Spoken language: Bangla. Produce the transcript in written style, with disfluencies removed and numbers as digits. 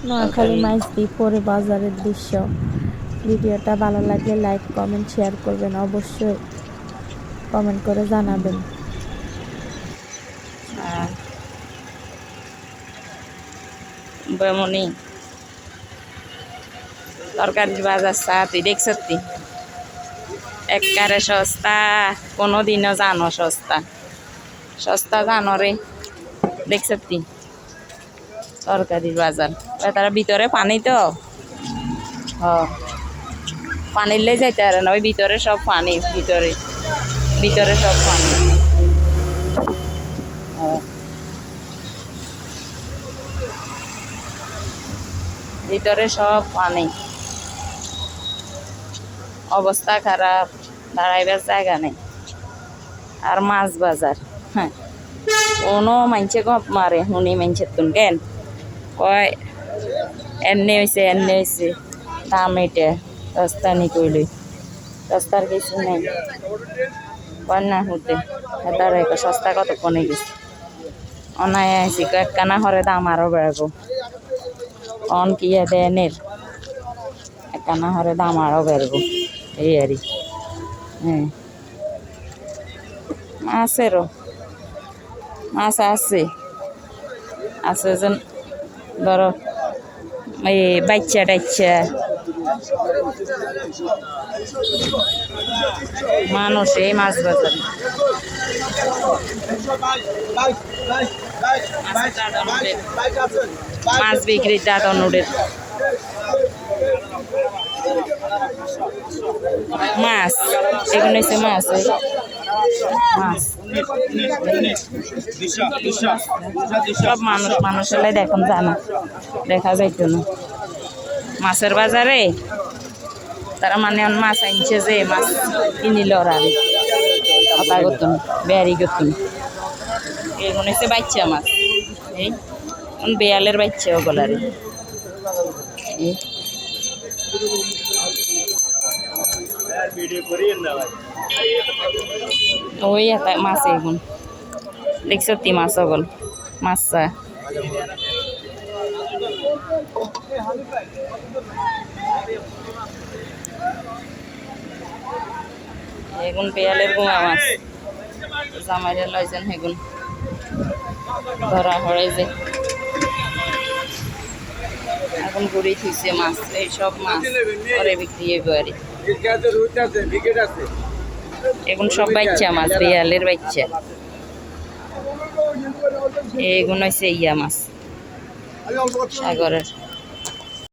নোয়াখালী মাইজদি পরে বাজারের দৃশ্য। ভিডিওটা ভালো লাগলে লাইক কমেন্ট শেয়ার করবেন, অবশ্যই কমেন্ট করে জানাবেন। বেমনি তরকারির বাজার চা তুই দেখছ একবারে সস্তা, কোনোদিনও জানো সস্তা সস্তা জানো রে, দেখছ তরকারির বাজার। তারা ভিতরে পানি তো পানিলে যাইতে পারে না, ওই ভিতরে সব পানি, ভিতরে ভিতরে সব পানি। ভিতরে সব পানি, অবস্থা খারাপ, দাঁড়াইবার জায়গা নেই। আর মাছ বাজার, হ্যাঁ কোনো মাইনছে গপ মারে, শুনি মাইনছে তুন কেন কয় এনে হয়েছে দাম এটা রাস্তা নি কইলে, রাস্তার কিছু নেই কন্যা হতে তার সস্তা কত কনে গেছে। অনায় আইসি কয়েকখানা হরে দাম আরো বেড়াবো, অন কি দেনের একখানা হরে দাম আরো বেড়বো এই আরই। হ্যাঁ মাছেরও মাছ আছে আছে যেন ধরো এই বাচ্চা টাচ্চা মানুষ এই মাছ বাজারে মাছ বিক্রি দাদা নুডের মাছ এগুলো হচ্ছে মাছ মাছ সব মানুষ হলে দেখুন জানা দেখা যাইতো না মাছের বাজারে। তারা মানে মাছ আনছে যে মাছ কিনিল আর কথা করতুন বেয়ারি করতুন। এগুলো হচ্ছে বাচ্চা মাছ, এই বেয়ালের বাচ্চা ওগুলারে ওই মাছ এগুন দেখছ মাছ ওগল মাছ এগুন পেয়ালের গুঁয়া মাছ জামাইরে লইছেন হেগুন ধরা হরে যে এখন ঘুরে থুইছে মাছ, এই সব মাছ পরে বিক্রি হইব। এগুন সব বাচ্চা মাছ, পেয়ালের বাচ্চা। এগুন হচ্ছে ইয়া মাছ সাগরের।